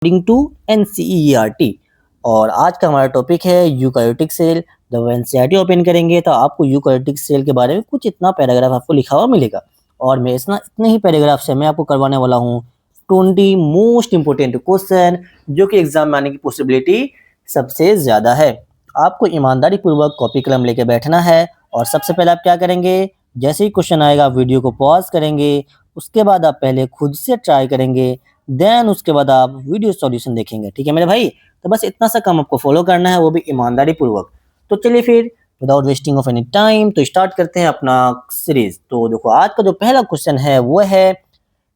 According to NCERT. और आज का हमारा टॉपिक है यूकैरियोटिक सेल। जब एनसीईआरटी ओपन करेंगे तो आपको यूकैरियोटिक सेल के बारे में कुछ इतना पैराग्राफ आपको लिखा हुआ मिलेगा। और मैं इतने ही पैराग्राफ से मैं आपको करवाने वाला हूँ 20 मोस्ट इंपोर्टेंट क्वेश्चन, जो कि एग्जाम में आने की पॉसिबिलिटी सबसे ज्यादा है। आपको ईमानदारी पूर्वक कॉपी कलम लेके बैठना है और सबसे पहले आप क्या करेंगे, जैसे ही क्वेश्चन आएगा वीडियो को पॉज करेंगे, उसके बाद आप पहले खुद से ट्राई करेंगे, देन उसके बाद आप वीडियो सॉल्यूशन देखेंगे। ठीक है मेरे भाई, तो बस इतना सा काम आपको फॉलो करना है, वो भी ईमानदारी पूर्वक। तो चलिए फिर without wasting of any time तो स्टार्ट करते हैं अपना सीरीज। तो देखो आज का जो पहला क्वेश्चन है वो है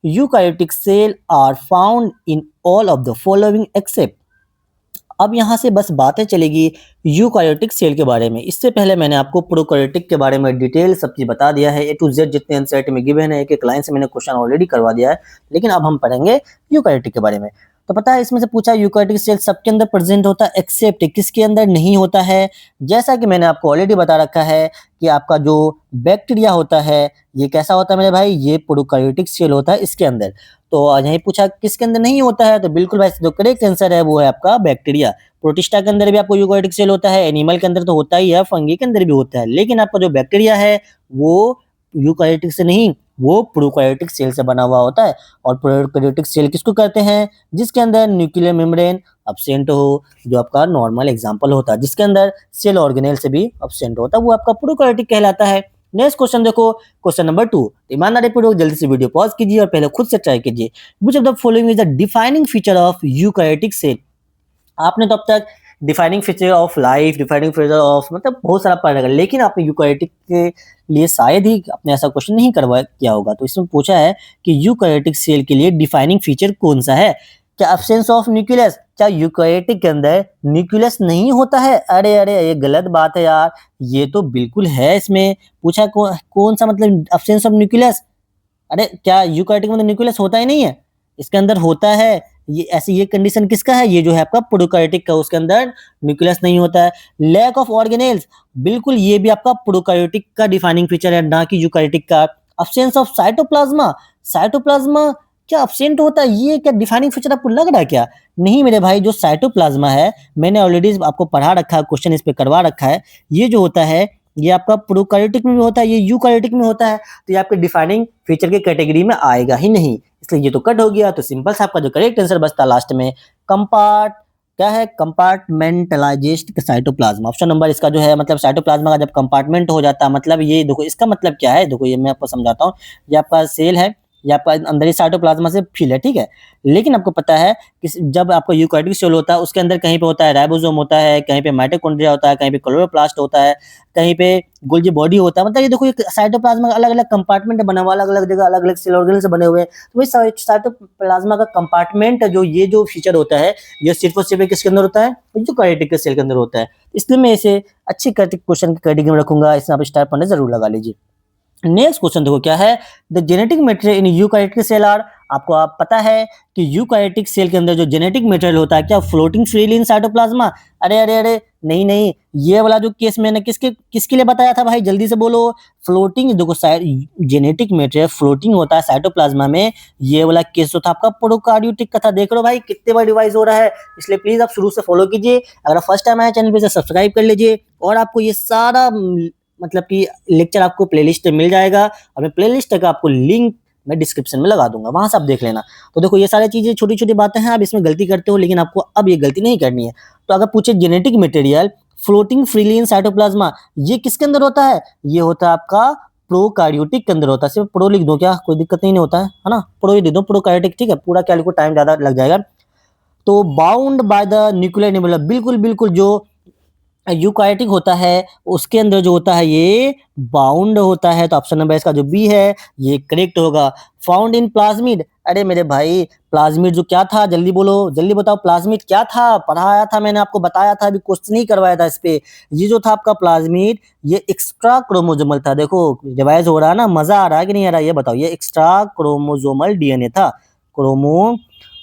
eukaryotic cell are found in all of the following except. अब यहाँ से बस बातें चलेगी यूकैरियोटिक सेल के बारे में। इससे पहले मैंने आपको प्रोकैरियोटिक के बारे में डिटेल सब चीज बता दिया है, ए टू जेड जितने एनसीईआरटी में गिवन है, एक एक लाइन से मैंने क्वेश्चन ऑलरेडी करवा दिया है। लेकिन अब हम पढ़ेंगे यूकैरियोटिक के बारे में। तो पता है इसमें से पूछा यूकैरियोटिक सेल सबके अंदर प्रेजेंट होता है एक्सेप्ट किसके अंदर नहीं होता है। जैसा कि मैंने आपको ऑलरेडी बता रखा है कि आपका जो बैक्टीरिया होता है ये कैसा होता है मेरे भाई, ये प्रोकैरियोटिक सेल होता है इसके अंदर। तो आज यही पूछा किसके अंदर नहीं होता है, तो बिल्कुल भाई जो करेक्ट आंसर है वो है आपका बैक्टीरिया। प्रोटिस्टा के अंदर भी आपको यूकैरियोटिक सेल होता है, एनिमल के अंदर तो होता ही है, फंगी के अंदर भी होता है। लेकिन आपका जो बैक्टीरिया है वो यूकैरियोटिक से नहीं, वो प्रोकैरियोटिक सेल से बना हुआ होता है। और प्रोकैरियोटिक सेल किसको कहते हैं, जिसके अंदर न्यूक्लियर मेम्ब्रेन अब्सेंट हो, जो आपका नॉर्मल एग्जांपल होता है, जिसके अंदर सेल ऑर्गेनेल से भी अब्सेंट होता है, वो आपका प्रोकैरियोटिक कहलाता है। नेक्स्ट क्वेश्चन देखो, क्वेश्चन नंबर 2। ईमानदारी पूर्वक जल्दी से वीडियो पॉज कीजिए और पहले खुद से ट्राई कीजिए। Which of the following is the defining feature of eukaryotic cell. आपने तो अब तक defining feature of life, defining feature of मतलब बहुत सारा पढ़ा है, लेकिन आपने यूकैरियोटिक के लिए शायद ही आपने ऐसा क्वेश्चन नहीं करवा किया होगा। तो इसमें पूछा है कि यूकैरियोटिक सेल के लिए डिफाइनिंग फीचर कौन सा है। क्या एब्सेंस ऑफ न्यूक्लियस, क्या यूकैरियोटिक के अंदर न्यूक्लियस नहीं होता है? अरे अरे ये गलत बात है यार, ये तो बिल्कुल है। इसमें पूछा कौन सा मतलब एब्सेंस ऑफ न्यूक्लियस। अरे क्या यूकैरियोटिक में तो न्यूक्लियस होता ही नहीं है, इसके अंदर होता है। ये ऐसी ये कंडीशन किसका है, ये जो है आपका प्रोकैरियोटिक का, उसके अंदर न्यूक्लियस नहीं होता है। लैक ऑफ ऑर्गेनेल्स, बिल्कुल ये भी आपका प्रोकैरियोटिक का डिफाइनिंग फीचर है, ना कि यूकैरियोटिक का। अब्सेंस ऑफ साइटोप्लाज्मा, साइटोप्लाज्मा क्या अब्सेंट होता है, ये क्या डिफाइनिंग फीचर आपको लग रहा है क्या? नहीं मेरे भाई, जो साइटोप्लाज्मा है मैंने ऑलरेडी आपको पढ़ा रखा है, क्वेश्चन इस पे करवा रखा है। ये जो होता है ये आपका प्रोकैरियोटिक में भी होता है, ये यूकैरियोटिक में होता है। तो ये आपके डिफाइनिंग फीचर के कैटेगरी में आएगा ही नहीं, इसलिए ये तो कट हो गया। तो सिंपल सा आपका जो करेक्ट आंसर बचता लास्ट में कंपार्ट क्या है, कंपार्टमेंटलाइज्ड साइटोप्लाज्मा। ऑप्शन नंबर इसका जो है मतलब साइटोप्लाज्मा का जब कंपार्टमेंट हो जाता है, मतलब ये देखो इसका मतलब क्या है, देखो ये मैं आपको समझाता हूँ। ये आपका सेल है, ये आपका अंदर ही साइटोप्लाज्मा से फिल है, ठीक है। लेकिन आपको पता है कि जब आपका यूकैरियोटिक सेल होता है उसके अंदर कहीं पे होता है राइबोसोम होता है, कहीं पे माइटोकॉन्ड्रिया होता है, कहीं पे क्लोरोप्लास्ट होता है, कहीं पे गोल्गी बॉडी होता है। मतलब ये देखो, ये साइटोप्लाज्मा का अलग अलग कंपार्टमेंट बना हुआ, अलग अलग जगह अलग अलग सेल ऑर्गेनल से बने हुए हैं। तो वही साइटोप्लाज्मा का कंपार्टमेंट जो ये जो फीचर होता है, ये सिर्फ और सिर्फ किसके अंदर होता है, यूकैरियोटिक के सेल के अंदर होता है। इसलिए मैं इसे अच्छी क्वेश्चन की कैटेगरी में रखूंगा, इसमें आप स्टार पढ़ने जरूर लगा लीजिए। नेक्स्ट क्वेश्चन देखो क्या है, the genetic material in eukaryotic cell are. आपको आप पता है कि यूकैरियोटिक सेल के अंदर जो जेनेटिक मटेरियल होता है क्या फ्लोटिंग फ्रीली इन साइटोप्लाज्मा। अरे अरे अरे नहीं नहीं, ये वाला जो केस मैंने किसके किसके लिए बताया था भाई, जल्दी से बोलो। फ्लोटिंग, देखो जेनेटिक मटेरियल फ्लोटिंग होता है साइटोप्लाज्मा में। ये वाला केस जो था आपका प्रोकैरियोटिक का था। देख लो भाई कितने बार रिवाइज हो रहा है, इसलिए प्लीज आप शुरू से फॉलो कीजिए। अगर फर्स्ट टाइम आए चैनल पे सब्सक्राइब कर लीजिए, और आपको ये सारा मतलब कि लेक्चर आपको प्लेलिस्ट में मिल जाएगा, और मैं प्लेलिस्ट का आपको लिंक मैं डिस्क्रिप्शन में लगा दूंगा, वहां से आप देख लेना। तो देखो ये सारी चीजें छोटी छोटी बातें हैं, आप इसमें गलती करते हो, लेकिन आपको अब ये गलती नहीं करनी है। तो अगर पूछे genetic material floating freely in cytoplasm, ये किसके अंदर होता है, ये होता है आपका प्रोकैरियोटिक के अंदर होता है। सिर्फ प्रो लिख दो, क्या कोई दिक्कत नहीं होता है ना, प्रो ही दे दो, प्रोकैरियोटिक, ठीक है। पूरा क्या लिखो, टाइम ज्यादा लग जाएगा। तो बाउंड बाय द न्यूक्लियर निबुला, बिल्कुल बिल्कुल जो यूकैरियोटिक होता है उसके अंदर जो होता है ये बाउंड होता है। तो ऑप्शन नंबर इसका जो बी है ये करेक्ट होगा। फाउंड इन प्लाज्मिड, अरे मेरे भाई प्लाज्मिड जो क्या था, जल्दी बोलो, जल्दी बताओ प्लाज्मिड क्या था, पढ़ाया था मैंने आपको, बताया था, अभी क्वेश्चन नहीं करवाया था इस पे। ये जो था आपका प्लाज्मिड, ये एक्स्ट्रा क्रोमोसोमल था। देखो रिवाइज हो रहा है ना, मजा आ रहा है कि नहीं आ रहा है, ये बताओ। ये एक्स्ट्रा क्रोमोसोमल डीएनए था, क्रोमो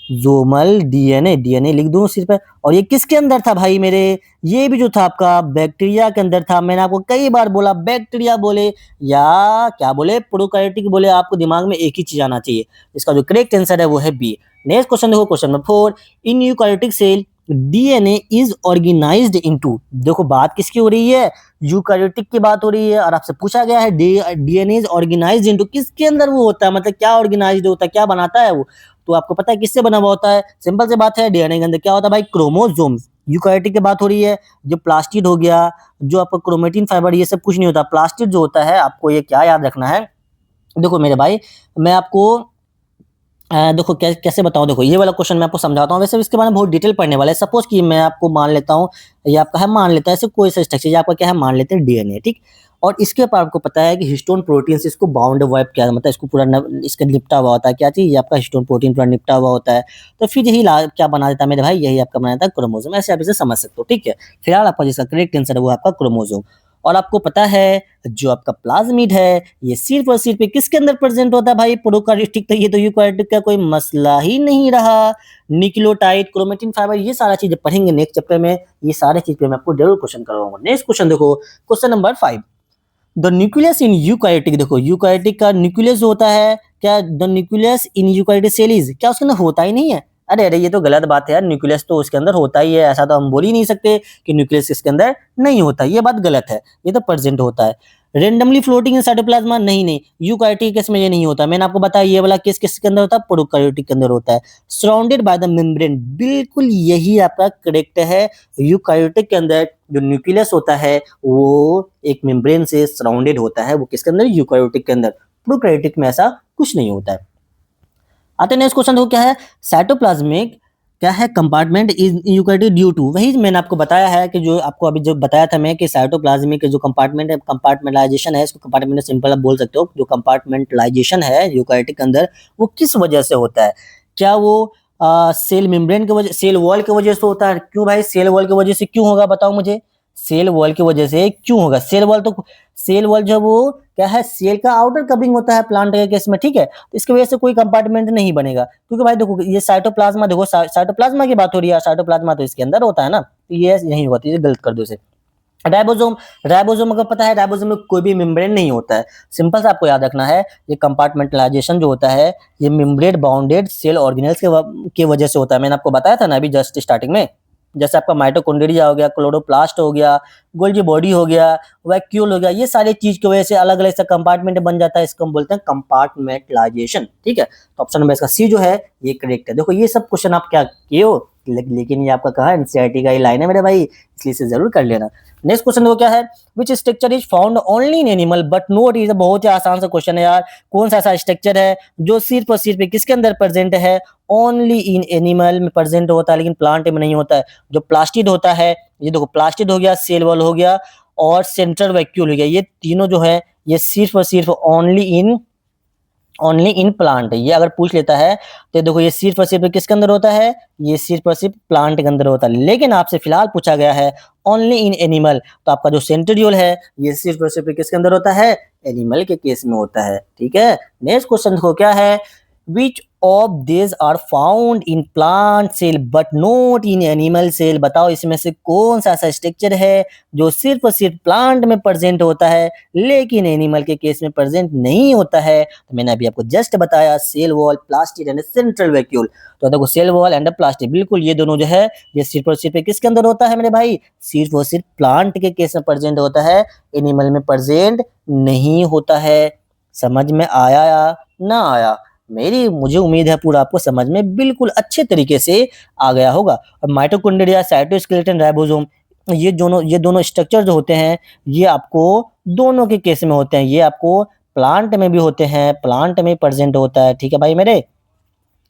लाइसोसोमल डीएनए, डीएनए लिख दूँ सिर पे। और ये किसके अंदर था भाई मेरे? ये भी जो था आपका बैक्टीरिया के अंदर था। मैंने आपको कई बार बोला बैक्टीरिया बोले या क्या बोले, प्रोकैरियोटिक बोले, आपको दिमाग में एक ही चीज़ आना चाहिए। इसका जो करेक्ट आंसर है वो है बी। नेक्स्ट क्वेश्चन देखो, question number 4, in eukaryotic cell DNA is organised into. देखो बात किसकी हो रही है? यूकैरियोटिक की बात हो रही है और आपसे पूछा गया है डीएनए इज ऑर्गेनाइज्ड इनटू, किसके अंदर वो होता है, मतलब क्या ऑर्गेनाइज्ड होता है, क्या बनाता है वो? तो आपको पता है किससे बना हुआ होता है? सिंपल सी बात है, डीएनए के अंदर क्या होता है भाई? क्रोमोसोम्स। यूकैरियोटिक की बात हो रही है, जो प्लास्टिड हो गया, जो आपका क्रोमेटिन फाइबर, ये सब कुछ नहीं होता। प्लास्टिड जो होता है, आपको ये क्या याद रखना है, देखो मेरे भाई, मैं आपको देखो कैसे बताऊं। देखो ये वाला क्वेश्चन मैं आपको समझाता हूँ, वैसे इसके बारे में बहुत डिटेल पढ़ने वाला है। सपोज कि मैं आपको मान लेता हूँ, ये आपका है, मान लेता है ऐसे कोई सा स्ट्रक्चर, ये आपका क्या है, मान लेते हैं डीएनए, ठीक। और इसके ऊपर आपको पता है कि हिस्टोन प्रोटीन से इसको बाउंड वेब क्या, मतलब इसको पूरा इसका लिपटा हुआ होता है, क्या चीज, ये आपका हिस्टोन प्रोटीन पूरा लिपटा हुआ होता है। तो फिर यही क्या बना देता है मेरे भाई, यही आपका बना देता है क्रोमोसोम। ऐसे आप इसे समझ सकते हो, ठीक है। फिलहाल आपका जिसका करेक्ट आंसर है वो आपका क्रोमोसोम। और आपको पता है जो आपका प्लाज्मिड है, ये सिर्फ और सिर्फ किसके अंदर प्रेजेंट होता है भाई? प्रोकैरियोटिक। तो ये तो यूकैरियोटिक का कोई मसला ही नहीं रहा। न्यूक्लियोटाइड, क्रोमेटिन फाइबर, ये सारा चीजें पढ़ेंगे नेक्स्ट चैप्टर में। ये सारे चीज पे मैं आपको जरूर क्वेश्चन करवाऊंगा। नेक्स्ट क्वेश्चन देखो, question number 5, the nucleus in eukaryotic. देखो यूकैरियोटिक का न्यूक्लियस जो होता है, क्या the nucleus in eukaryotic cell is, क्या उसके अंदर होता ही नहीं है? अरे अरे, ये तो गलत बात है यार, न्यूक्लियस तो उसके अंदर होता ही है। ऐसा तो हम बोल ही नहीं सकते कि न्यूक्लियस इसके अंदर नहीं होता, ये बात गलत है। ये तो प्रेजेंट होता है। रेंडमली फ्लोटिंग इन साइटोप्लाज्मा, नहीं नहीं, यूकैरियोटिक केस में ये नहीं होता। मैंने आपको बताया ये वाला केस किसके अंदर होता है? प्रोकैरियोटिक के अंदर होता है। सराउंडेड बाय द मेम्ब्रेन, बिल्कुल यही आपका करेक्ट है। यूकैरियोटिक के अंदर जो न्यूक्लियस होता है वो एक मेम्ब्रेन से सराउंडेड होता है, वो किसके अंदर? यूकैरियोटिक के अंदर। प्रोकैरियोटिक में ऐसा कुछ नहीं होता है। आते नेक्स्ट क्वेश्चन देखो, क्या है? साइटोप्लाज्मिक क्या है compartment is eukaryotic due to. वही मैंने आपको बताया है कि जो आपको अभी जो बताया था मैं कि साइटोप्लाज्मिक जो कंपार्टमेंट है, कंपार्टमेंटलाइजेशन है, इसको कंपार्टमेंट सिंपल आप बोल सकते हो। जो कंपार्टमेंटलाइजेशन है यूकैरियोटिक के अंदर, वो किस वजह से होता है? क्या वो सेल मेम्ब्रेन की वजह, सेल वॉल की वजह से होता है? क्यों भाई सेल वॉल की वजह से क्यों होगा, बताओ मुझे। सेल वॉल की वजह से क्यों होगा? सेल वॉल तो, सेल वॉल जो वो क्या है, सेल का आउटर कवरिंग होता है प्लांट के केस में, ठीक है। तो इसकी वजह से कोई कंपार्टमेंट नहीं बनेगा, क्योंकि भाई देखो ये साइटोप्लाज्मा, देखो साइटोप्लाज्मा की बात हो रही है, साइटोप्लाज्मा तो इसके अंदर होता है ना, तो ये नहीं होता, ये गलत कर दो इसे। राइबोसोम, राइबोसोम को पता है, राइबोसोम में कोई भी मेम्ब्रेन नहीं होता है। सिंपल सा आपको याद रखना है, ये कंपार्टमेंटलाइजेशन जो होता है, ये मेम्ब्रेन बाउंडेड सेल ऑर्गेनेल्स के वजह से होता है। मैंने आपको बताया था ना अभी जस्ट स्टार्टिंग में। जैसे आपका माइटोकॉन्ड्रिया हो गया, क्लोरोप्लास्ट हो गया, गोल्गी बॉडी हो गया, वैक्यूल हो गया, ये सारी चीज की वजह से अलग अलग सा कंपार्टमेंट बन जाता है। इसको हम बोलते हैं कंपार्टमेंटलाइजेशन, ठीक है। तो ऑप्शन नंबर इसका सी जो है ये करेक्ट है। देखो ये सब क्वेश्चन आप क्या किए हो, लेकिन ये आपका कहा एनसीईआरटी का ही लाइन है मेरे भाई, इसलिए इसे जरूर कर लेना। नेक्स्ट क्वेश्चन देखो क्या है, which structure is found only in animal but not, is बहुत ही आसान सा क्वेश्चन है यार। कौन सा ऐसा स्ट्रक्चर है जो सिर्फ और सिर्फ किसके अंदर प्रेजेंट है? ओनली इन एनिमल में प्रेजेंट होता है, लेकिन प्लांट में नहीं होता है। जो प्लास्टिड होता है, ये देखो प्लास्टिड हो गया, सेल वॉल हो गया और सेंट्रल वैक्यूल हो गया, ये तीनों जो है ये सिर्फ और सिर्फ ओनली इन प्लांट। ये अगर पूछ लेता है तो देखो ये सिर्फ और सिर्फ किसके अंदर होता है? ये सिर्फ और सिर्फ प्लांट के अंदर होता है। लेकिन आपसे फिलहाल पूछा गया है ओनली इन एनिमल, तो आपका जो सेंट्रियोल है ये सिर्फ और सिर्फ किसके अंदर होता है? एनिमल के केस में होता है, ठीक है। नेक्स्ट क्वेश्चन देखो क्या है, which of these are found in plant cell but not in animal cell। बताओ इसमें से कौन सा ऐसा स्ट्रक्चर है जो सिर्फ और सिर्फ प्लांट में प्रेजेंट होता है लेकिन एनिमल के केस में प्रेजेंट नहीं होता है? तो मैंने अभी आपको जस्ट बताया, cell wall, plastid and central vacuole. तो देखो सेल वॉल एंड प्लास्टिड, बिल्कुल ये दोनों जो है ये सिर्फ और सिर्फ किसके अंदर होता है मेरे भाई? सिर्फ और सिर्फ प्लांट के केस में प्रेजेंट होता है, एनिमल में प्रेजेंट नहीं होता है। समझ में आया या ना आया? मुझे उम्मीद है पूरा आपको समझ में बिल्कुल अच्छे तरीके से आ गया होगा। और माइटोकॉन्ड्रिया, साइटोस्केलेटन, राइबोसोम, ये दोनों स्ट्रक्चर जो होते हैं ये आपको दोनों के केस में होते हैं। ये आपको प्लांट में भी होते हैं, प्लांट में प्रेजेंट होता है, ठीक है भाई मेरे,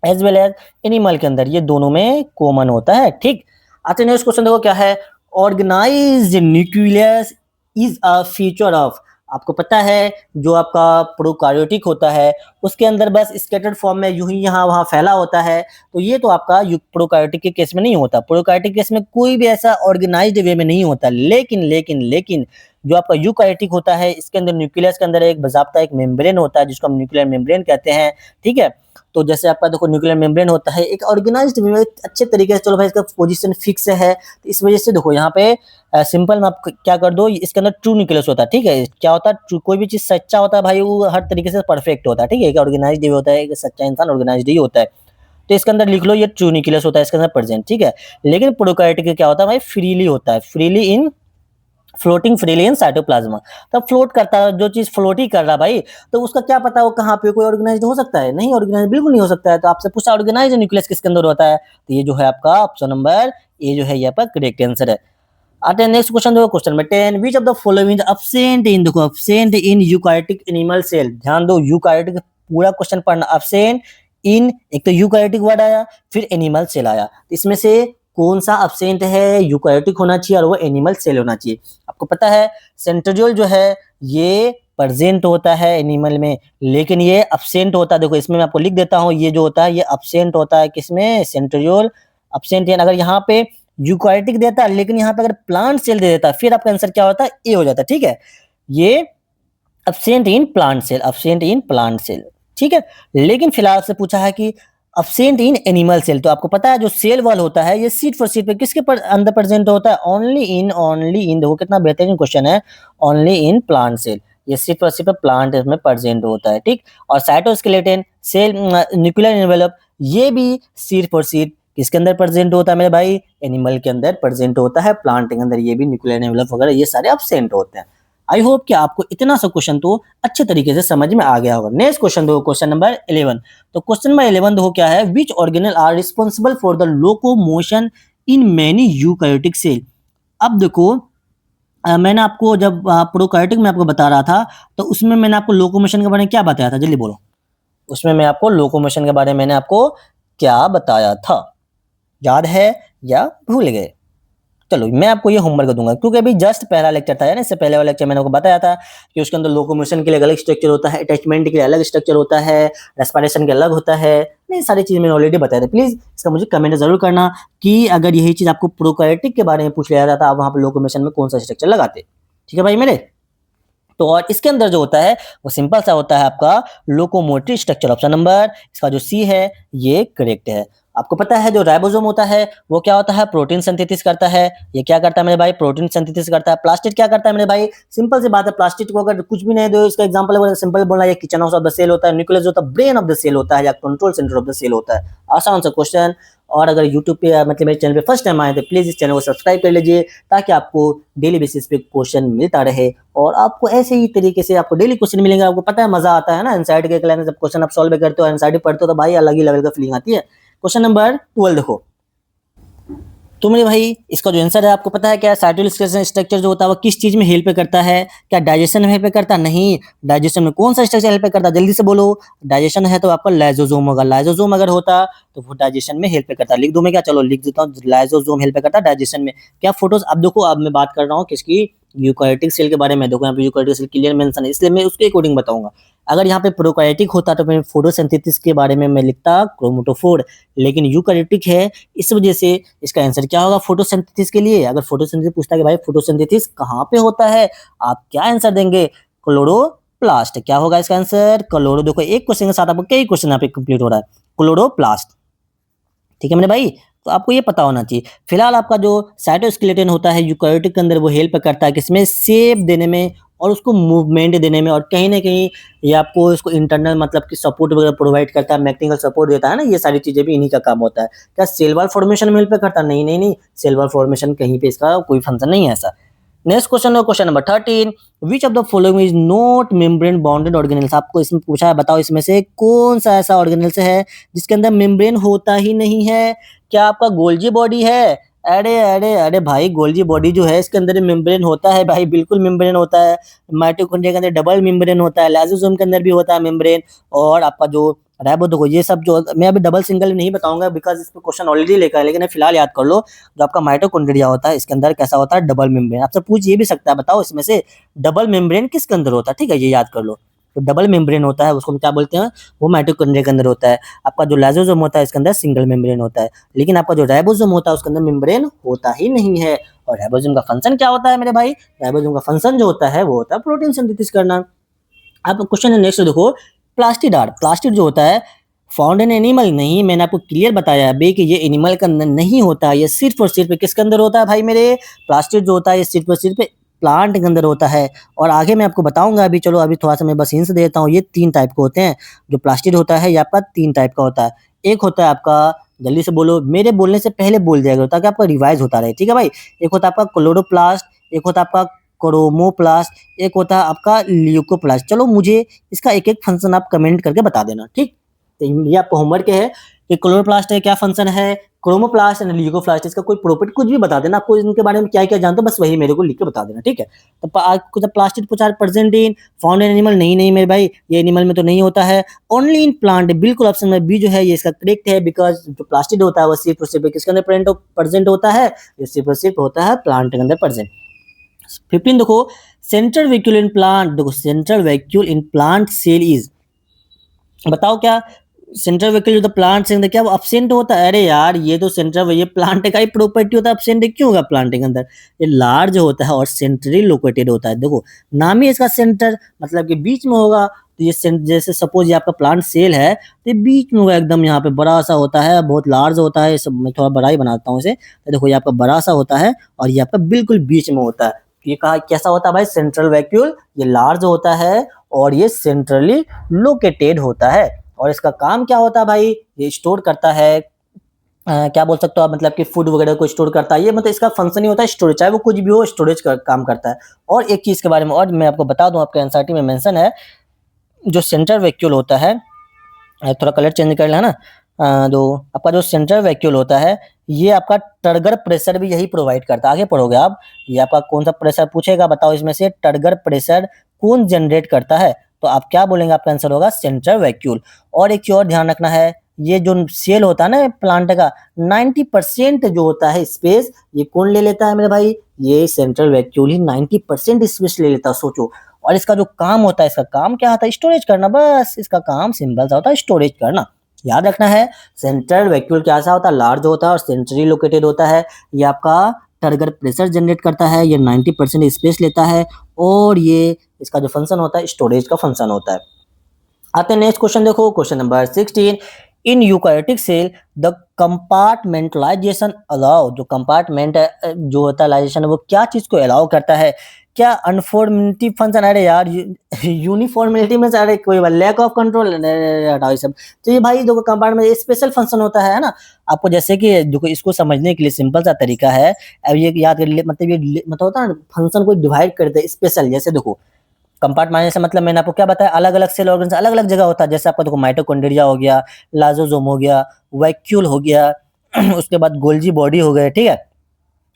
एज वेल एज एनिमल के अंदर, ये दोनों में कॉमन होता है, ठीक। अच्छा नेक्स्ट क्वेश्चन देखो क्या है, organised nucleus is a feature of. आपको पता है जो आपका प्रोकैरियोटिक होता है उसके अंदर बस स्कैटर्ड फॉर्म में यूं ही यहाँ वहाँ फैला होता है, तो ये तो आपका प्रोकैरियोटिक के केस में नहीं होता। प्रोकैरियोटिक केस में कोई भी ऐसा ऑर्गेनाइज्ड वे में नहीं होता। लेकिन लेकिन लेकिन जो आपका यूकैरियोटिक होता है इसके अंदर न्यूक्लियस के अंदर एक बाज़ाब्ता एक मेम्ब्रेन होता है जिसको हम न्यूक्लियर मेम्ब्रेन कहते हैं, ठीक है। तो जैसे आपका देखो न्यूक्लियर मेम्ब्रेन होता है एक ऑर्गेनाइज्ड वे में अच्छे तरीके से, चलो भाई इसका पोजीशन फिक्स है, तो इस वजह से देखो यहाँ पे सिंपल में आप क्या कर दो, इसके अंदर ट्रू न्यूक्लियस होता है, ठीक है। क्या होता है, कोई भी चीज सच्चा होता है भाई वो हर तरीके से परफेक्ट होता है, ठीक है। एक ऑर्गेनाइज्ड होता है, एक सच्चा इंसान ऑर्गेनाइज्ड ही होता है। तो इसके अंदर लिख लो ये ट्रू न्यूक्लियस होता है इसके अंदर प्रेजेंट, ठीक है। लेकिन प्रोकैरियोटिक क्या होता है भाई, फ्रीली होता है, freely in floating freely in cytoplasm. तब फ्लोट करता है, जो चीज फ्लोट ही कर रहा भाई, तो उसका क्या पता वो कहाँ पे कोई ऑर्गेनाइज्ड हो सकता है, नहीं ऑर्गेनाइज्ड बिल्कुल नहीं हो सकता है। तो आपसे पूछा ऑर्गेनाइज्ड न्यूक्लियस किसके अंदर होता है, तो ये जो है आपका ऑप्शन नंबर ए जो है ये आपका करेक्ट आंसर है। आते हैं नेक्स्ट क्वेश्चन, देखो question number 10, which of the following absent in, देखो absent in eukaryotic animal cell, ध्यान दो यूकैरियोटिक पूरा क्वेश्चन पढ़ना। एब्सेंट इन, एक तो यूकैरियोटिक वर्ड आया फिर एनिमल सेल आया, इसमें से कौन सा एब्सेंट है, यूकैरियोटिक होना चाहिए और वो एनिमल सेल होना चाहिए। आपको पता है सेंट्रियोल जो है ये प्रेजेंट होता है एनिमल में, लेकिन ये एब्सेंट होता है, देखो इसमें मैं आपको लिख देता हूँ, ये जो होता है ये एब्सेंट होता है किसमें, सेंट्रियोल एब्सेंट। अगर यहाँ पे यूकैरियोटिक देता है लेकिन यहाँ पे अगर प्लांट सेल दे देता है फिर आपका आंसर क्या होता है, ए हो जाता है, ठीक है। ये absent in plant cell, absent in plant cell, ठीक है। लेकिन फिलहाल से पूछा है कि एब्सेंट इन एनिमल सेल, तो आपको पता है जो सेल वॉल होता है ये सीट फॉर सीट पे किसके अंदर प्रेजेंट होता है, ओनली इन, देखो कितना बेहतरीन क्वेश्चन है, ओनली इन प्लांट सेल, ये सीट फॉर सीट पे प्लांट में प्रेजेंट होता है, ठीक। और साइटोस्केलेटन सेल न्यूक्लियर एनवेलप ये भी सीट फॉर सीट किसके अंदर प्रेजेंट होता है मेरे भाई, एनिमल के अंदर प्रेजेंट होता है, प्लांट के अंदर ये भी न्यूक्लियर एनवेलप वगैरह ये सारे एब्सेंट होते हैं। आई होप कि आपको इतना सा क्वेश्चन तो अच्छे तरीके से समझ में आ गया होगा। नेक्स्ट क्वेश्चन देखो, क्वेश्चन नंबर 11, तो क्वेश्चन नंबर 11 देखो क्या है, which organelle are responsible for the locomotion in many eukaryotic cell. अब देखो मैंने आपको जब प्रोकैरियोटिक में आपको बता रहा था तो उसमें मैंने आपको लोकोमोशन के बारे में क्या बताया था, जल्दी बोलो। उसमें मैं आपको लोकोमोशन के बारे में मैंने आपको क्या बताया था, याद है या भूल गए। चलो मैं आपको ये होमवर्क दूंगा क्योंकि अभी जस्ट पहला लेक्चर था, इससे पहले वाला लेक्चर मैंने आपको बताया था कि उसके अंदर लोकोमोशन के लिए अलग स्ट्रक्चर होता है, अटैचमेंट के लिए अलग स्ट्रक्चर होता है, रेस्पिरेशन के अलग होता है, ये सारी चीज मैंने ऑलरेडी बताया था। प्लीज इसका मुझे कमेंट जरूर करना कि अगर यही चीज आपको प्रोकैरियोटिक के बारे में पूछ लिया जाता आप वहां पर लोकोमोशन में कौन सा स्ट्रक्चर लगाते, ठीक है भाई मेरे। तो और इसके अंदर जो होता है वो सिंपल सा होता है आपका लोकोमोटिव स्ट्रक्चर, ऑप्शन नंबर इसका जो सी है ये करेक्ट है। आपको पता है जो राइबोसोम होता है वो क्या होता है, प्रोटीन सिंथेसिस करता है, ये क्या करता है मेरे भाई, प्रोटीन सिंथेसिस करता है। प्लास्टिड क्या करता है मेरे भाई, सिंपल सी बात है, प्लास्टिड को अगर कुछ भी नहीं दो इसका एग्जांपल है सिंपल बोलना, ये kitchen house of the cell होता है, न्यूक्लियस होता है ब्रेन ऑफ द सेल होता है या control centre of the cell होता है। आसान सा क्वेश्चन। और अगर यूट्यूब पे मतलब मेरे चैनल पे फर्स्ट टाइम आए तो प्लीज इस चैनल को सब्सक्राइब कर लीजिए ताकि आपको डेली बेसिस पे क्वेश्चन मिलता रहे और आपको ऐसे ही तरीके से आपको डेली क्वेश्चन मिलेंगे। आपको पता है मजा आता है ना एनसीईआरटी के क्लास में जब क्वेश्चन आप सॉल्व करते हो, एनसीईआरटी पढ़ते हो तो भाई अलग ही लेवल का फीलिंग आती है। क्वेश्चन नंबर 12 देखो, तो मेरे भाई इसका जो आंसर है आपको पता है क्या, साइटोस्केलेटन स्ट्रक्चर जो होता है वो किस चीज में हेल्प करता है, क्या डाइजेशन में हेल्प करता है, नहीं। डाइजेशन में कौन सा स्ट्रक्चर हेल्प करता है, जल्दी से बोलो। डाइजेशन है तो आपका लाइसोसोम होगा, लाइसोसोम अगर होता तो वो डाइजेशन में हेल्प करता है। लिख दो मैं क्या, चलो लिख देता हूँ, लाइसोसोम हेल्प करता है डाइजेशन में। क्या फोटोज, अब देखो अब मैं बात कर रहा हूँ किसकी, यूकैरियोटिक सेल के बारे में। देखो यहाँ पे यूकैरियोटिक सेल क्लियर मेंशन है इसलिए मैं उसके अकॉर्डिंग बताऊंगा। अगर यहाँ पे प्रोकैरियोटिक होता तो मैं फोटोसिंथेसिस के बारे में मैं लिखता क्रोमेटोफोर, लेकिन यूकैरियोटिक है इस वजह से इसका आंसर क्या होगा, फोटोसिंथेसिस के लिए। अगर फोटोसिंथेसिस पूछता है कि भाई फोटोसिंथेसिस कहाँ पे होता है, आप क्या आंसर देंगे, क्लोरोप्लास्ट। क्या होगा इसका आंसर, क्लोरो। देखो एक क्वेश्चन के साथ आपको कई क्वेश्चन यहाँ पे कंप्लीट हो रहा है, क्लोरोप्लास्ट, ठीक है मेरे भाई। तो आपको ये पता होना चाहिए। फिलहाल आपका जो साइटोस्केलेटन होता है यूकैरियोटिक के अंदर वो हेल्प करता है किसमें, शेप देने में और उसको मूवमेंट देने में, और कहीं ना कहीं ये आपको इसको इंटरनल मतलब कि सपोर्ट वगैरह प्रोवाइड करता है, मैकेनिकल सपोर्ट देता है ना, ये सारी चीजें भी इन्हीं का काम होता है। क्या सेल वॉल फॉर्मेशन में हेल्प करता है, नहीं नहीं नहीं, सेल वॉल फॉर्मेशन कहीं पे इसका कोई फंक्शन नहीं है ऐसा। नेक्स्ट क्वेश्चन है question number 13, which of the following is not membrane bounded organelles. आपको इसमें पूछा है बताओ इसमें से कौन सा ऐसा ऑर्गेनेल्स है जिसके अंदर मेम्ब्रेन होता ही नहीं है। क्या आपका गोल्जी बॉडी है, अरे अरे अरे भाई गोल्जी बॉडी जो है इसके अंदर मेम्ब्रेन होता है भाई, बिल्कुल मेम्ब्रेन होता है। माइटोकॉन्ड्रिया के अंदर डबल मेम्ब्रेन होता है, लाइसोसोम के अंदर भी होता है मेम्ब्रेन, और आपका जो राइबो देखो ये सब जो मैं अभी डबल सिंगल नहीं बताऊंगा बिकॉज इस पे क्वेश्चन ऑलरेडी लेकर है, लेकिन फिलहाल याद कर लो जो आपका माइटोकॉन्ड्रिया होता है इसके अंदर कैसा होता है, डबल मेम्ब्रेन। आपसे पूछ ये भी सकता है बताओ इसमें से डबल मेम्ब्रेन किसके अंदर होता है, ठीक है ये याद कर लो। जो डबल मेम्ब्रेन होता है उसको हम क्या बोलते हैं, वो माइटोकॉन्ड्रिया के अंदर होता है। आपका जो लाइसोसोम होता है इसके अंदर सिंगल मेम्ब्रेन होता है, लेकिन आपका जो राइबोसोम होता है उसके अंदर मेम्ब्रेन होता ही नहीं है। और राइबोसोम का फंक्शन क्या होता है मेरे भाई, राइबोसोम का फंक्शन जो होता है वो होता है प्रोटीन सिंथेसिस करना। अब क्वेश्चन है नेक्स्ट देखो, प्लास्टिडार, प्लास्टिड जो होता है फाउंड इन एनिमल, नहीं मैंने आपको क्लियर बताया अभी कि ये एनिमल के अंदर नहीं होता, ये सिर्फ और सिर्फ किसके अंदर होता है भाई मेरे, प्लास्टिड जो होता है ये सिर्फ और सिर्फ प्लांट के अंदर होता है। और आगे मैं आपको बताऊंगा, अभी चलो अभी थोड़ा सा मैं बस हिंट देता हूँ, ये 3 टाइप के होते हैं। जो प्लास्टिड होता है ये आपका 3 टाइप का होता है। एक होता है आपका, जल्दी से बोलो, मेरे बोलने से पहले बोल दिया गया ताकि आपका रिवाइज होता रहे, ठीक है भाई। एक होता है आपका क्लोरोप्लास्ट, एक होता है आपका क्रोमोप्लास्ट, एक होता है आपका ल्यूकोप्लास्ट। चलो मुझे इसका एक-एक फंक्शन आप कमेंट करके बता देना, ठीक? तो ये आपका होमवर्क है कि क्लोरोप्लास्ट है क्या फंक्शन है, क्रोमोप्लास्ट एंड ल्यूकोप्लास्ट इसका कोई प्रॉपर्टी कुछ भी बता देना, आपको इनके बारे में क्या-क्या जानते हो बस वही मेरे को लिख के बता देना, ठीक है? तो आपको जब प्लास्टिड पूछा present in found in animal, नहीं मेरे भाई ये एनिमल में तो नहीं होता है, ओनली इन प्लांट, बिल्कुल ऑप्शन में बी जो है ये इसका करेक्ट है, बिकॉज़ जो प्लास्टिड होता है वो सिर्फ और सिर्फ किसके अंदर प्रेजेंट होता है, ये सिर्फ और सिर्फ होता है प्लांट के अंदर प्रेजेंट। 15 देखो, सेंट्रल वैक्यूल इन प्लांट, देखो central vacuole in plant cell is, बताओ क्या सेंट्रल वैक्यूल जो प्लांट से अंदर क्या वो अब्सेंट होता है, अरे यार ये तो सेंट्रल, ये प्लांट का ही प्रॉपर्टी होता है, अब्सेंट क्यों होगा प्लांट के अंदर, ये लार्ज होता है और सेंट्रली लोकेटेड होता है। देखो नाम ही इसका सेंटर, मतलब कि बीच में होगा, तो ये जैसे सपोज ये आपका प्लांट सेल है तो ये बीच में होगा एकदम, यहाँ पे बड़ा सा होता है, बहुत लार्ज होता है, सब मैं थोड़ा बड़ा ही बनाता हूँ इसे, तो देखो ये आपका बड़ा सा होता है और ये आपका बिल्कुल बीच में होता है। ये कहा कैसा होता है भाई, सेंट्रल वैक्यूल, ये लार्ज होता है और ये सेंट्रली लोकेटेड होता है। और इसका काम क्या होता है भाई, ये स्टोर करता है, क्या बोल सकते हो आप, मतलब कि फूड वगैरह को स्टोर करता है, ये मतलब इसका फंक्शन ही होता है स्टोरेज, चाहे वो कुछ भी हो स्टोरेज का काम करता है। और एक चीज के बारे में और मैं आपको बता दूं, आपके एनसीईआरटी में मेंशन है, जो सेंट्रल वैक्यूल होता है, थोड़ा कलर चेंज कर लेना, जो आपका जो सेंट्रल वैक्यूल होता है ये आपका टर्गर प्रेशर भी यही प्रोवाइड करता है। आगे पढ़ोगे आप, ये आपका कौन सा प्रेशर पूछेगा, बताओ इसमें से टर्गर प्रेशर कौन जनरेट करता है, तो आप क्या बोलेंगे, आपका आंसर होगा सेंट्रल वैक्यूल। और एक चीज और ध्यान रखना है, ये जो सेल होता है ना प्लांट का, 90% जो होता है स्पेस, ये कौन ले लेता है मेरे भाई, ये सेंट्रल वैक्यूल ही 90% स्पेस ले लेता है, सोचो। और इसका जो काम होता है, इसका काम क्या होता है, स्टोरेज करना, बस इसका काम सिंपल सा होता है, स्टोरेज करना। याद रखना है, सेंट्रल वैक्यूल कैसा होता है, लार्ज होता है और सेंट्रली लोकेटेड होता है। ये आपका टर्गर प्रेशर जनरेट करता है, ये 90% स्पेस लेता है और ये इसका जो फंक्शन होता है स्टोरेज का फंक्शन होता है। आते हैं नेक्स्ट क्वेश्चन, देखो question number 16, in eukaryotic cell the compartmentalisation allow, जो कंपार्टमेंट जो होता है लाइजेशन वो क्या चीज को अलाउ करता है, क्या अनफॉर्मिलिटी फंक्शन, अरे यार यूनिफॉर्मिलिटी में अरे कोई लैक ऑफ कंट्रोल, हटाओ ये सब। तो ये भाई देखो कंपार्टमेंट स्पेशल फंक्शन होता है ना, आपको जैसे कि देखो इसको समझने के लिए सिंपल सा तरीका है, अब ये याद कर मतलब ये मतलब होता है ना फंक्शन को डिवाइड कर दे स्पेशल, जैसे देखो कंपार्टमेंट से मतलब मैंने आपको क्या बताया, अलग अलग सेल ऑर्गन अलग अलग जगह होता है, जैसे आपका देखो माइटोकॉन्ड्रिया हो गया, लाइसोसोम हो गया, वैक्यूल हो गया उसके बाद गोल्जी बॉडी हो गए, ठीक है।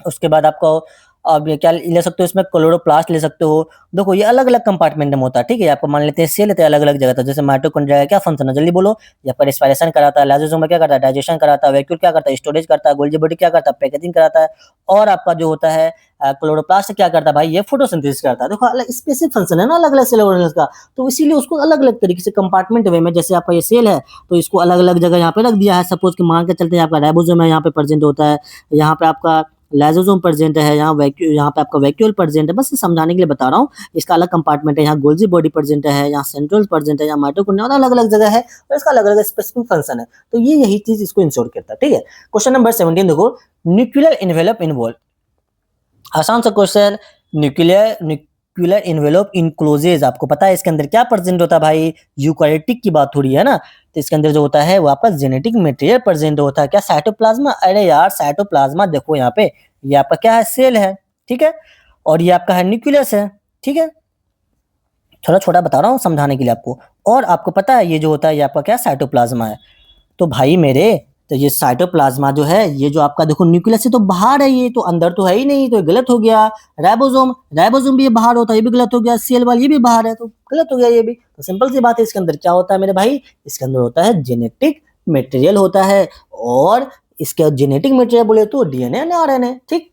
उसके बाद आपको अब ये क्या ले सकते हो, इसमें क्लोरोप्लास्ट ले सकते हो। देखो ये अलग अलग कंपार्टमेंट में होता है, ठीक है। आपको मान लेते हैं सेल लेते हैं अलग अलग जगह था, जैसे माइटोकॉन्ड्रिया का क्या फंक्शन है जल्दी बोलो, यहाँ पर रेस्पिरेशन कराता है, लाइसोसोम में क्या करता है, डाइजेशन कराता है, वैक्यूल क्या करता है, स्टोरेज करता है, गोल्जी बॉडी क्या करता है, पैकेजिंग कराता है, और आपका जो होता है क्लोरोप्लास्ट क्या करता है भाई, ये फोटोसिंथेसिस करता है। देखो अलग स्पेसिफिक फंक्शन है ना अलग अलग सेल ऑर्गेनल्स का, तो इसीलिए उसको अलग अलग तरीके से कंपार्टमेंट वे में, जैसे आपका ये सेल है तो इसको अलग अलग जगह यहाँ पे रख दिया है, सपोज कि मान के चलते हैं आपका राइबोसोम है यहाँ पे प्रेजेंट होता है, यहाँ पे आपका लाइसोसोम प्रेजेंट है, यहाँ पे आपका वैक्यूल प्रेजेंट है, बस समझाने के लिए बता रहा हूँ। इसका अलग कंपार्टमेंट है, यहाँ गोल्जी बॉडी प्रेजेंट है, यहाँ सेंट्रल प्रेजेंट है, यहाँ माइटोकॉन्ड्रिया, अलग अलग जगह है और इसका अलग अलग स्पेसिफिक फंक्शन है, तो ये यही चीज इसको इंश्योर करता है, ठीक है। क्वेश्चन नंबर 17 देखो, न्यूक्लियर एनवेलप इन्वॉल्व, आसान सा क्वेश्चन, न्यूक्लियर एनवेलप इनक्लोजेज, आपको पता है इसके अंदर क्या प्रेजेंट होता है भाई, यूकैरियोटिक की बात हो रही है ना, तो इसके अंदर जो होता है वो आपका जेनेटिक मटेरियल प्रेजेंट होता है, क्या साइटोप्लाज्मा, अरे यार साइटोप्लाज्मा देखो यहाँ पे, ये आपका क्या है सेल है, ठीक है, और ये आपका है न्यूक्लियस है, ठीक है। थोड़ा छोटा बता रहा हूँ समझाने के लिए आपको, और आपको पता है ये जो होता है ये आपका क्या साइटोप्लाज्मा है, तो भाई मेरे, तो ये साइटोप्लाज्मा जो है ये जो आपका देखो न्यूक्लियस से तो बाहर है, ये तो अंदर तो है ही नहीं, तो ये गलत हो गया। राइबोसोम भी ये बाहर होता है, ये भी गलत हो गया। सेल वाल ये भी बाहर है, तो गलत हो गया ये भी। तो सिंपल सी बात है, इसके अंदर क्या होता है मेरे भाई, इसके अंदर होता है जेनेटिक मटेरियल होता है, और इसके जेनेटिक मटेरियल बोले तो डीएनए एंड आरएनए, ठीक।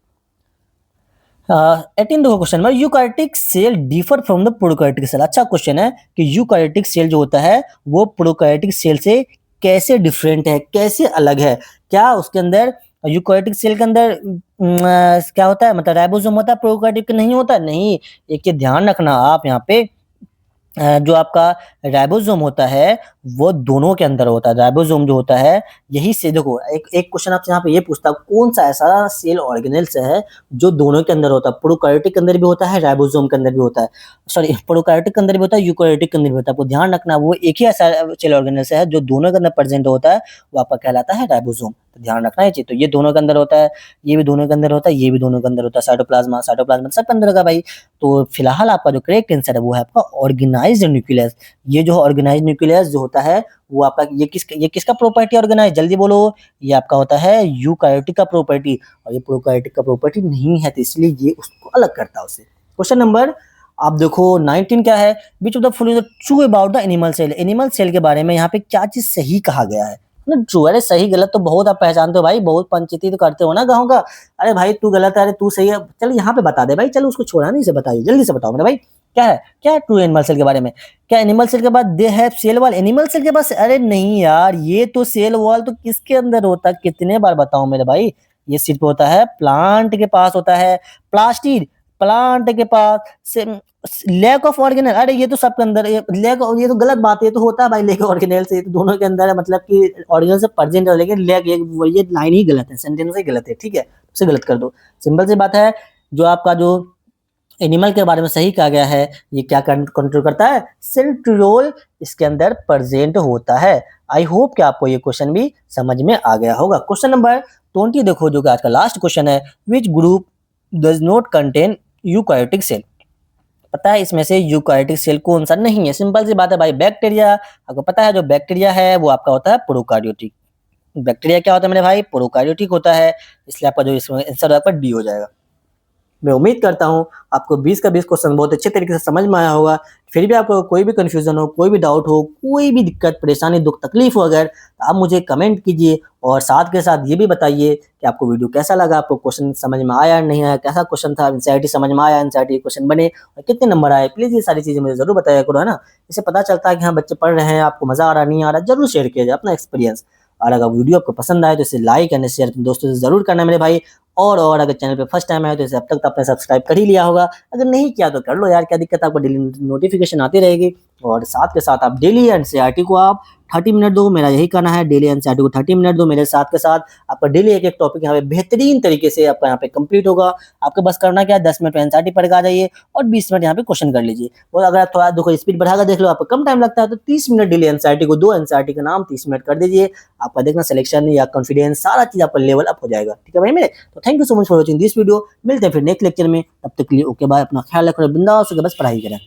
18 देखो क्वेश्चन में, eukaryotic cell differ from the prokaryotic cell. अच्छा क्वेश्चन है कि यूकैरियोटिक सेल जो होता है वो प्रोकैरियोटिक सेल से कैसे डिफरेंट है, कैसे अलग है। क्या उसके अंदर यूकैरियोटिक सेल के अंदर क्या होता है, मतलब राइबोसोम होता है, प्रोकैरियोटिक नहीं होता। नहीं, एक चीज ध्यान रखना आप यहाँ पे, जो आपका राइबोसोम होता है वो दोनों के अंदर होता है। राइबोसोम जो होता है, यही से देखो एक एक क्वेश्चन आपसे यहाँ पे ये पूछता है कौन सा ऐसा सेल ऑर्गेनेल्स है जो दोनों के अंदर होता है। प्रोकैरियोटिक के अंदर भी होता है, राइबोसोम के अंदर भी होता है, सॉरी प्रोकैरियोटिक के अंदर भी होता है, यूकैरियोटिक के अंदर भी होता है। आपको ध्यान रखना वो एक ही ऐसा सेल ऑर्गेनेल्स है जो दोनों के अंदर प्रेजेंट होता है, वो आपका कहलाता है राइबोसोम। तो ध्यान रखना है चीज। तो ये दोनों के अंदर होता है, ये भी दोनों के अंदर होता है, ये भी दोनों के अंदर होता है। साइटोप्लाज्मा, साइटोप्लाज्मा सब के अंदर होगा भाई। तो फिलहाल आपका जो करेक्ट आंसर है वो है आपका ऑर्गेनाइज्ड न्यूक्लियस। ये जो ऑर्गेनाइज्ड न्यूक्लियस जो होता है वो आपका ये किसका प्रॉपर्टी ऑर्गेनाइज, जल्दी बोलो। ये आपका होता है यूकैरियोटिक का प्रॉपर्टी, और ये प्रोकैरियोटिक का प्रॉपर्टी नहीं है, तो इसलिए ये उसको अलग करता है उससे। क्वेश्चन नंबर आप देखो 19 क्या है, which of the following is true about the animal cell. Animal cell के बारे में यहाँ पे क्या चीज सही कहा गया है ना। ट्रू, अरे सही गलत तो बहुत आप पहचानते हो भाई, बहुत पंचायती तो करते हो ना गाँव का। अरे भाई तू गलत है, अरे तू सही है, चल यहाँ पे बता दे भाई, चलो उसको छोड़ा नहीं, से बताइए जल्दी से बताओ मेरे भाई। क्या है ट्रू एनिमल सेल के बारे में। क्या एनिमल सेल के बाद they have cell wall, animal cell के पास, अरे नहीं यार, ये तो सेल वॉल तो किसके अंदर होता है, कितने बार बताऊं मेरे भाई। ये सिर्फ होता है प्लांट के पास होता है, प्लास्टिड प्लांट के पास। लैक ऑफ ऑर्गेनल, अरे ये तो सबके अंदर, लैक, ये तो गलत बात है, ये तो होता है भाई लैक ऑर्गेनल से, ये तो दोनों के अंदर है, मतलब कि ऑर्गेनल से प्रेजेंट है, लेकिन लैक ये लाइन ही गलत है, सेंटेंस ही गलत है, ठीक है, उसे गलत कर दो। सिंपल सी बात है। जो आपका जो एनिमल के बारे में सही कहा गया है, ये क्या कंट्रोल करता है, सेंट्रियोल इसके अंदर प्रेजेंट होता है। आई होप कि आपको ये क्वेश्चन भी समझ में आ गया होगा। क्वेश्चन नंबर 20 देखो, जो कि आज का लास्ट क्वेश्चन है, which group does not contain eukaryotic cell. पता है इसमें से यूकैरियोटिक सेल कौन सा नहीं है, सिंपल सी बात है भाई, बैक्टीरिया। आपको पता है जो बैक्टीरिया है वो आपका होता है प्रोकैरियोटिक। बैक्टीरिया क्या होता है मेरे भाई, प्रोकैरियोटिक होता है, इसलिए आपका जो इसमें आंसर आपका डी हो जाएगा। मैं उम्मीद करता हूँ आपको 20 का 20 क्वेश्चन बहुत अच्छे तरीके से समझ में आया होगा। फिर भी आपको कोई भी कंफ्यूजन हो, कोई भी डाउट हो, कोई भी दिक्कत परेशानी दुख तकलीफ हो अगर, तो आप मुझे कमेंट कीजिए, और साथ के साथ ये भी बताइए कि आपको वीडियो कैसा लगा, आपको क्वेश्चन समझ में आया नहीं आया, कैसा क्वेश्चन था, एनसीईआरटी समझ में आया, एनसीईआरटी क्वेश्चन बने और कितने नंबर आए। प्लीज़ ये सारी चीज़ें मुझे ज़रूर बताया करो, है ना। इससे पता चलता है कि हाँ बच्चे पढ़ रहे हैं, आपको मज़ा आ रहा नहीं आ रहा, जरूर शेयर किया जाए अपना एक्सपीरियंस। और अगर वीडियो आपको पसंद आए तो इसे लाइक एंड शेयर अपने दोस्तों से जरूर करना मेरे भाई। और अगर चैनल पे फर्स्ट टाइम आए तो इसे अब तक तो आपने सब्सक्राइब कर ही लिया होगा, अगर नहीं किया तो कर लो यार, क्या दिक्कत है, आपको डेली नोटिफिकेशन आती रहेगी। और साथ के साथ आप डेली एनसीईआरटी को आप 30 मिनट दो, मेरा यही कहना है, डेली एनसीईआरटी को 30 मिनट दो मेरे साथ के साथ। आपका डेली एक एक टॉपिक यहाँ पे बेहतरीन तरीके से आपका यहाँ पे कंप्लीट होगा। आपको बस करना क्या है, 10 मिनट एनसीईआरटी पढ़ के आ जाइए और 20 मिनट यहाँ पे क्वेश्चन कर लीजिए। और अगर आप थोड़ा देखो स्पीड बढ़ाकर देख लो, आपको कम टाइम लगता है, तो 30 मिनट डेली एनसीईआरटी को, 2 एनसीईआरटी का नाम 30 मिनट कर दीजिए। आपका देखना सिलेक्शन या कॉन्फिडेंस सारा चीज आपका लेवल अप हो जाएगा, ठीक है भाई मेरे। तो thank you so much for watching this video, मिलते हैं फिर नेक्स्ट लेक्चर में, तब तक के लिए ओके बाय, अपना ख्याल रखो, बिंदास होकर बस पढ़ाई करें।